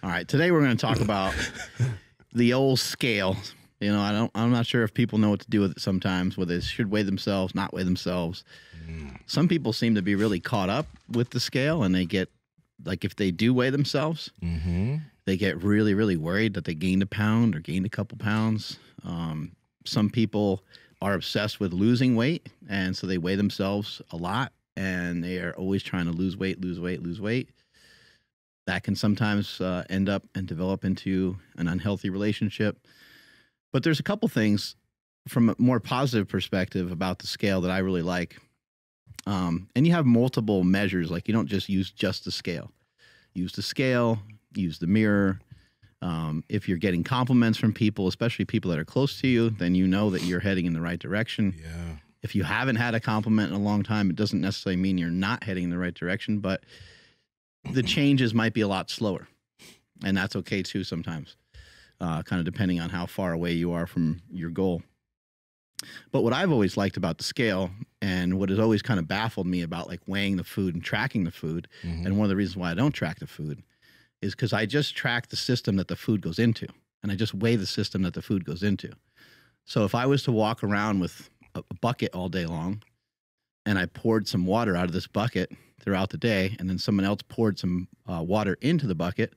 All right, today we're going to talk about the old scale. You know, I'm not sure if people know what to do with it sometimes, whether they should weigh themselves, not weigh themselves. Some people seem to be really caught up with the scale, and they get, like, if they do weigh themselves, they get really, really worried that they gained a pound or gained a couple pounds. Some people are obsessed with losing weight, and so they weigh themselves a lot, and they are always trying to lose weight, lose weight, lose weight. That can sometimes end up and develop into an unhealthy relationship. But there's a couple things from a more positive perspective about the scale that I really like. And you have multiple measures. Like, you don't just use just the scale. Use the scale, use the mirror. If you're getting compliments from people, especially people that are close to you, then you know that you're heading in the right direction. Yeah. If you haven't had a compliment in a long time, it doesn't necessarily mean you're not heading in the right direction, but the changes might be a lot slower. And that's okay too sometimes. Kind of depending on how far away you are from your goal. But what I've always liked about the scale, and what has always kind of baffled me about, like, weighing the food and tracking the food, and one of the reasons why I don't track the food is because I just track the system that the food goes into, and I just weigh the system that the food goes into. So if I was to walk around with a bucket all day long, and I poured some water out of this bucket throughout the day, and then someone else poured some water into the bucket,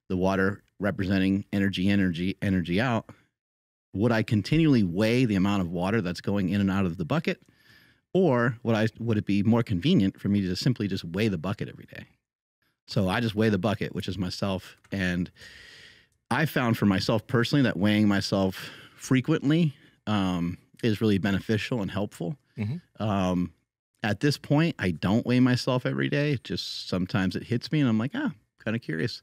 the water representing energy out, would I continually weigh the amount of water that's going in and out of the bucket? Or would it be more convenient for me to simply just weigh the bucket every day? So I just weigh the bucket, which is myself. And I found for myself personally that weighing myself frequently is really beneficial and helpful. At this point, I don't weigh myself every day. Just sometimes it hits me and I'm like, kind of curious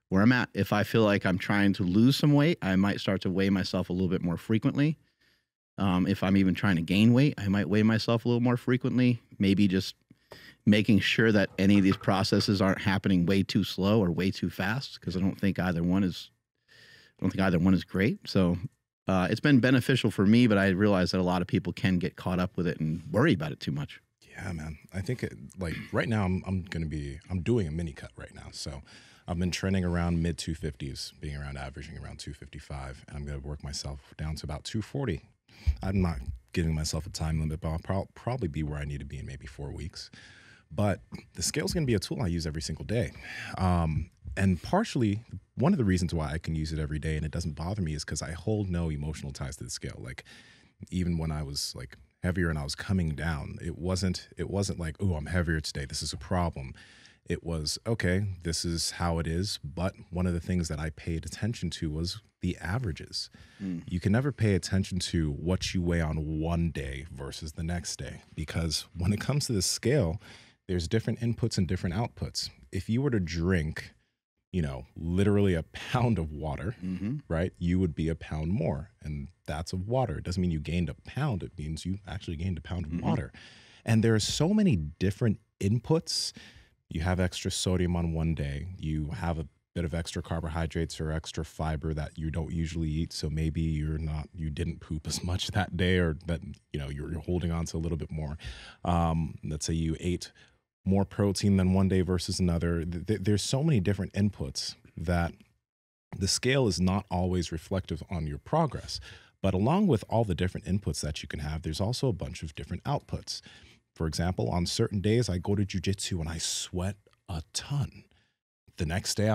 where I'm at. If I feel like I'm trying to lose some weight, I might start to weigh myself a little bit more frequently. If I'm even trying to gain weight, I might weigh myself a little more frequently. Maybe just making sure that any of these processes aren't happening way too slow or way too fast, because I don't think either one is great. So it's been beneficial for me, but I realize that a lot of people can get caught up with it and worry about it too much. Yeah, man. I think like right now I'm doing a mini cut right now. So I've been trending around mid 250s, averaging around 255. And I'm going to work myself down to about 240. I'm not giving myself a time limit, but I'll probably be where I need to be in maybe 4 weeks. But the scale is going to be a tool I use every single day. And partially, one of the reasons why I can use it every day and it doesn't bother me is because I hold no emotional ties to the scale. Like, even when I was like heavier and I was coming down, it wasn't like, oh, I'm heavier today, this is a problem. It was, okay, this is how it is. But one of the things that I paid attention to was the averages. You can never pay attention to what you weigh on one day versus the next day, because when it comes to the scale, there's different inputs and different outputs. If you were to drink, literally a pound of water, right, you would be a pound more. And that's of water. It doesn't mean you gained a pound. It means you actually gained a pound of water. And there are so many different inputs. You have extra sodium on one day. You have a bit of extra carbohydrates or extra fiber that you don't usually eat. So maybe you didn't poop as much that day, or that, you're holding on to a little bit more. Let's say you ate more protein than one day versus another. There's so many different inputs that the scale is not always reflective on your progress. But along with all the different inputs that you can have, there's also a bunch of different outputs. For example, on certain days, I go to jujitsu and I sweat a ton. The next day,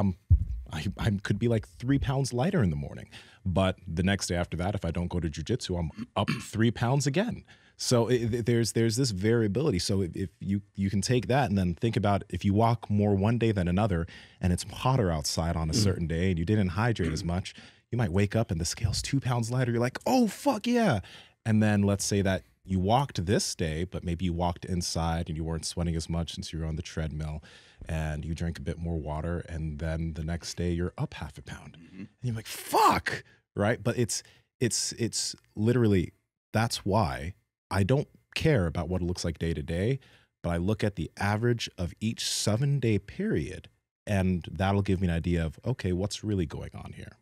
I could be like 3 pounds lighter in the morning. But the next day after that, if I don't go to jujitsu, I'm up 3 pounds again. So there's this variability. So if you can take that and then think about if you walk more one day than another, and it's hotter outside on a certain day and you didn't hydrate as much, you might wake up and the scale's 2 pounds lighter. You're like, oh, fuck yeah. And then let's say that you walked this day, but maybe you walked inside and you weren't sweating as much since you were on the treadmill, and you drank a bit more water, and then the next day you're up half a pound. And you're like, fuck, right? But it's literally, that's why I don't care about what it looks like day to day, but I look at the average of each 7-day period, and that'll give me an idea of, okay, what's really going on here.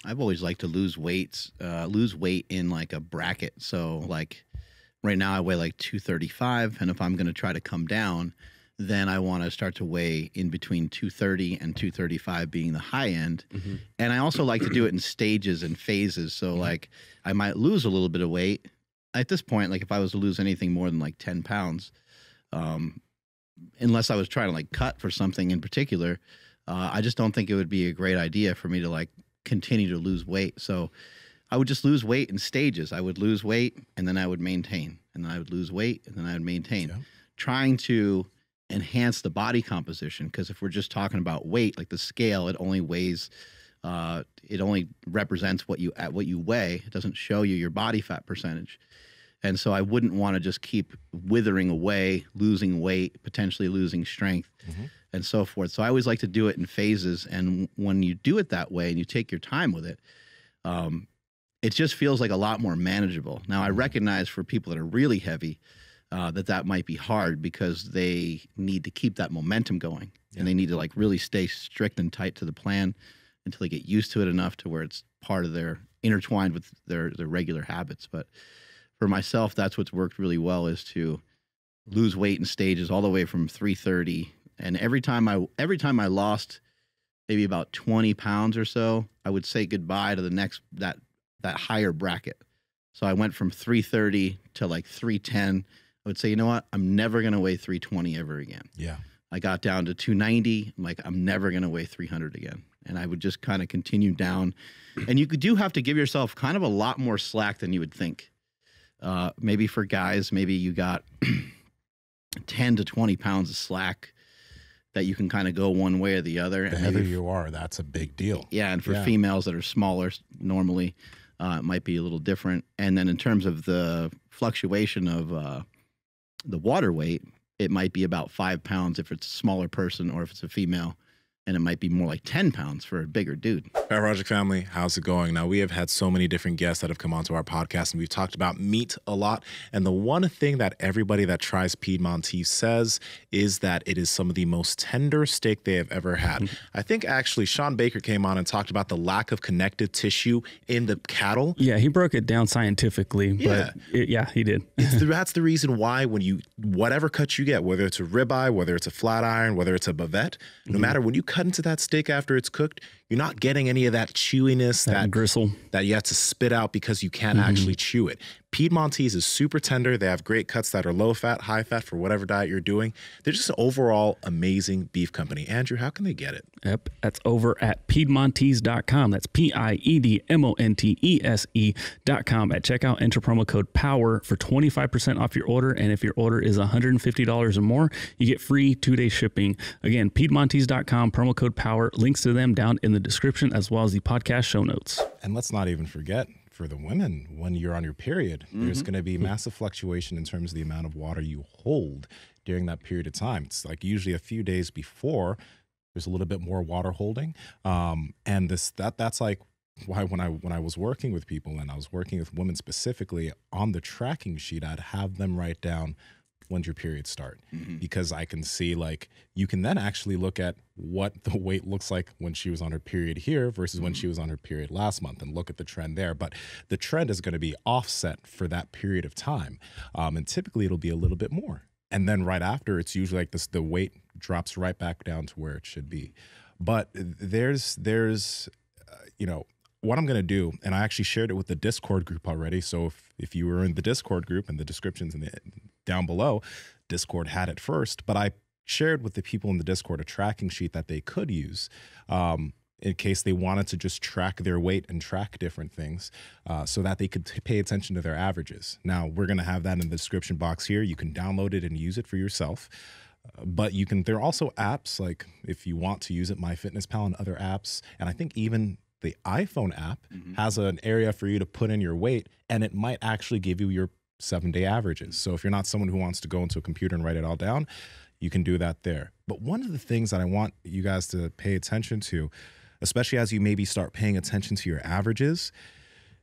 I've always liked to lose weight in like a bracket. So like right now I weigh like 235, and if I'm going to try to come down, then I want to start to weigh in between 230 and 235 being the high end. And I also like to do it in stages and phases. So like I might lose a little bit of weight at this point. Like if I was to lose anything more than like 10 pounds, unless I was trying to like cut for something in particular, I just don't think it would be a great idea for me to like continue to lose weight. So I would just lose weight in stages. I would lose weight and then I would maintain, and then I would lose weight and then I would maintain, trying to enhance the body composition. Because if we're just talking about weight, like the scale, it only weighs, it only represents what you weigh. It doesn't show you your body fat percentage. And so I wouldn't want to just keep withering away, losing weight, potentially losing strength, and so forth. So I always like to do it in phases. And when you do it that way and you take your time with it, it just feels like a lot more manageable. Now, I recognize for people that are really heavy, that might be hard because they need to keep that momentum going, and they need to like really stay strict and tight to the plan until they get used to it enough to where it's part of their intertwined with their regular habits. But for myself, that's what's worked really well, is to lose weight in stages all the way from 330. And every time I lost maybe about 20 pounds or so, I would say goodbye to the next, that higher bracket. So I went from 330 to like 310. I would say, you know what? I'm never going to weigh 320 ever again. Yeah. I got down to 290. I'm like, I'm never going to weigh 300 again. And I would just kind of continue down. And you do have to give yourself kind of a lot more slack than you would think. Maybe for guys, maybe you got 10 to 20 pounds of slack that you can kind of go one way or the other. The heavier you are, that's a big deal. Yeah, and for females that are smaller, normally it might be a little different. And then in terms of the fluctuation of the water weight, it might be about 5 pounds if it's a smaller person or if it's a female. And it might be more like 10 pounds for a bigger dude. Fat Project family, how's it going? Now, we have had so many different guests that have come onto our podcast, and we've talked about meat a lot. And the one thing that everybody that tries Piedmontese says is that it is some of the most tender steak they have ever had. I think actually Sean Baker came on and talked about the lack of connective tissue in the cattle. Yeah, he broke it down scientifically, but he did. That's the reason why when you, whatever cut you get, whether it's a ribeye, whether it's a flat iron, whether it's a bavette, no matter when you cut into that steak after it's cooked, you're not getting any of that chewiness, that gristle that you have to spit out because you can't actually chew it. Piedmontese is super tender. They have great cuts that are low fat, high fat for whatever diet you're doing. They're just an overall amazing beef company. Andrew, how can they get it? Yep, that's over at Piedmontese.com. That's Piedmontese.com. At checkout, enter promo code POWER for 25% off your order. And if your order is $150 or more, you get free 2-day shipping. Again, Piedmontese.com, promo code POWER. Links to them down in the description as well as the podcast show notes. And let's not even forget, for the women, when you're on your period, there's going to be massive fluctuation in terms of the amount of water you hold during that period of time. It's like usually a few days before, there's a little bit more water holding. And that's like why when I was working with people, and I was working with women specifically, on the tracking sheet, I'd have them write down, when's your period start? Because I can see, like, you can then actually look at what the weight looks like when she was on her period here versus when she was on her period last month, and look at the trend there. But the trend is going to be offset for that period of time. And typically it'll be a little bit more. And then right after, it's usually like this, the weight drops right back down to where it should be. But there's you know, what I'm going to do, and I actually shared it with the Discord group already. So if you were in the Discord group, and the descriptions down below, Discord had it first, but I shared with the people in the Discord a tracking sheet that they could use in case they wanted to just track their weight and track different things, so that they could pay attention to their averages. Now, we're going to have that in the description box here. You can download it and use it for yourself. But you can, there are also apps, like if you want to use it, MyFitnessPal and other apps. And I think even the iPhone app has an area for you to put in your weight, and it might actually give you your 7-day averages. So if you're not someone who wants to go into a computer and write it all down, you can do that there. But one of the things that I want you guys to pay attention to, especially as you maybe start paying attention to your averages,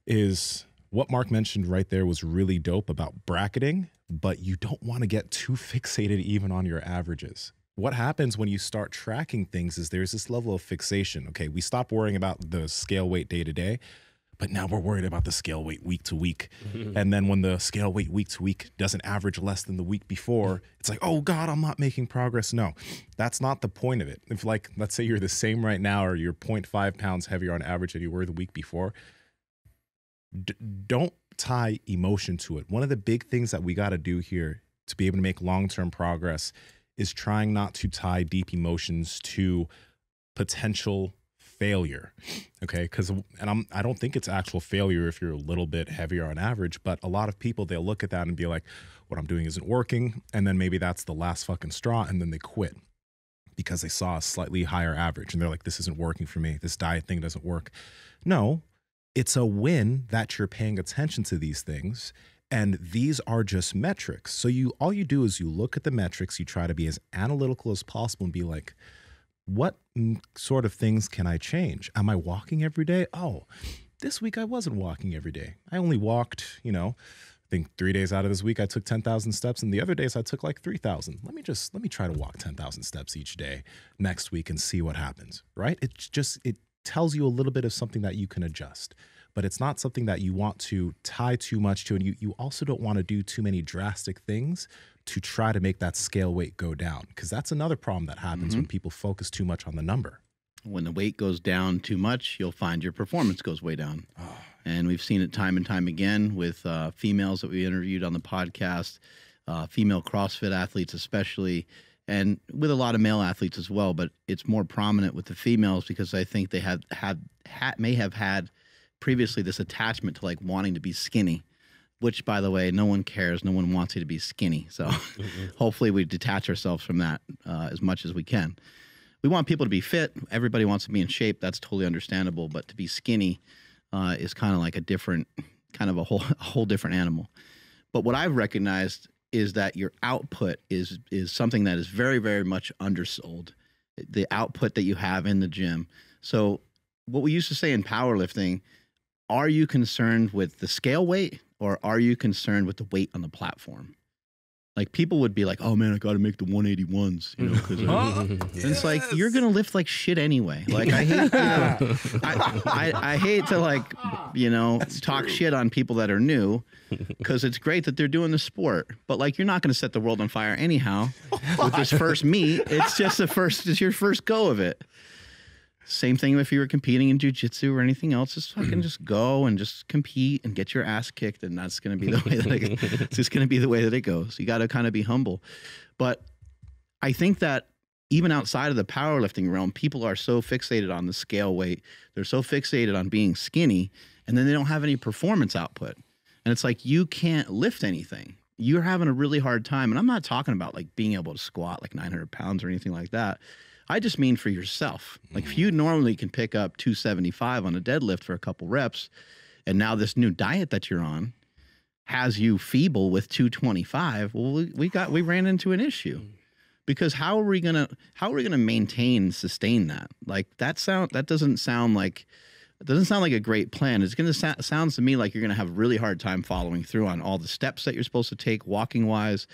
is what Mark mentioned right there was really dope about bracketing, but you don't want to get too fixated even on your averages. What happens when you start tracking things is there's this level of fixation. Okay, we stop worrying about the scale weight day to day, but now we're worried about the scale weight week to week. And then when the scale weight week to week doesn't average less than the week before, it's like, oh God, I'm not making progress. No, that's not the point of it. If, like, let's say you're the same right now, or you're 0.5 pounds heavier on average than you were the week before, don't tie emotion to it. One of the big things that we got to do here to be able to make long-term progress is trying not to tie deep emotions to potential failure. Okay. I don't think it's actual failure if you're a little bit heavier on average, but a lot of people, they'll look at that and be like, what I'm doing isn't working. And then maybe that's the last fucking straw. And then they quit because they saw a slightly higher average and they're like, this isn't working for me. This diet thing doesn't work. No, it's a win that you're paying attention to these things. And these are just metrics. So all you do is you look at the metrics, you try to be as analytical as possible and be like, what sort of things can I change? Am I walking every day? Oh, this week I wasn't walking every day. I only walked, I think 3 days out of this week I took 10,000 steps, and the other days I took like 3,000. Let me try to walk 10,000 steps each day next week and see what happens, right? It tells you a little bit of something that you can adjust, but it's not something that you want to tie too much to. And you also don't want to do too many drastic things to try to make that scale weight go down, because that's another problem that happens when people focus too much on the number. When the weight goes down too much, you'll find your performance goes way down. And we've seen it time and time again with females that we interviewed on the podcast, female CrossFit athletes especially, and with a lot of male athletes as well. But it's more prominent with the females because I think they may have had previously this attachment to like wanting to be skinny, which, by the way, no one cares. No one wants you to be skinny. So hopefully we detach ourselves from that as much as we can. We want people to be fit. Everybody wants to be in shape. That's totally understandable. But to be skinny is kind of like a whole different animal. But what I've recognized is that your output is something that is very, very much undersold. The output that you have in the gym. So what we used to say in powerlifting, are you concerned with the scale weight or are you concerned with the weight on the platform? Like people would be like, oh man, I got to make the 181s, because and it's like, you're going to lift like shit anyway. Like I hate, I hate to like, talk shit on people that are new, because it's great that they're doing the sport, but like, you're not going to set the world on fire anyhow with this first meet. It's just it's your first go of it. Same thing if you were competing in jiu-jitsu or anything else. Just fucking just go and just compete and get your ass kicked, and that's going to be the way that it's just going to be the way that it goes. You got to kind of be humble. But I think that even outside of the powerlifting realm, people are so fixated on the scale weight. They're so fixated on being skinny, and then they don't have any performance output. And it's like, you can't lift anything. You're having a really hard time. And I'm not talking about like being able to squat like 900 pounds or anything like that. I just mean for yourself. Like if you normally can pick up 275 on a deadlift for a couple reps, and now this new diet that you're on has you feeble with 225, well, we ran into an issue, because how are we gonna maintain and sustain that? Like that doesn't sound like a great plan. It's gonna sounds to me like you're gonna have a really hard time following through on all the steps that you're supposed to take walking wise.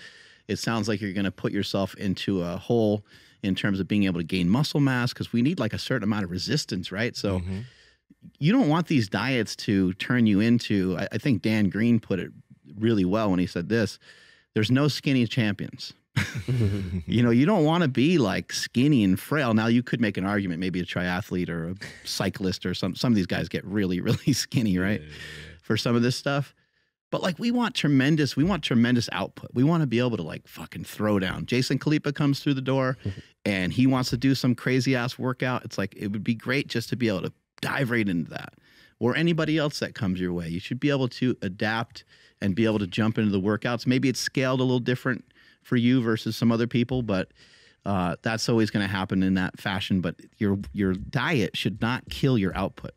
It sounds like you're gonna put yourself into a hole in terms of being able to gain muscle mass, because we need like a certain amount of resistance, right? So you don't want these diets to turn you into, I think Dan Green put it really well when he said this, there's no skinny champions. You don't want to be like skinny and frail. Now you could make an argument, maybe a triathlete or a cyclist or some of these guys get really, really skinny, right? For some of this stuff. But like we want tremendous output. We want to be able to like fucking throw down. Jason Khalipa comes through the door and he wants to do some crazy ass workout. It's like, it would be great just to be able to dive right into that. Or anybody else that comes your way. You should be able to adapt and be able to jump into the workouts. Maybe it's scaled a little different for you versus some other people, but that's always going to happen in that fashion. But your diet should not kill your output.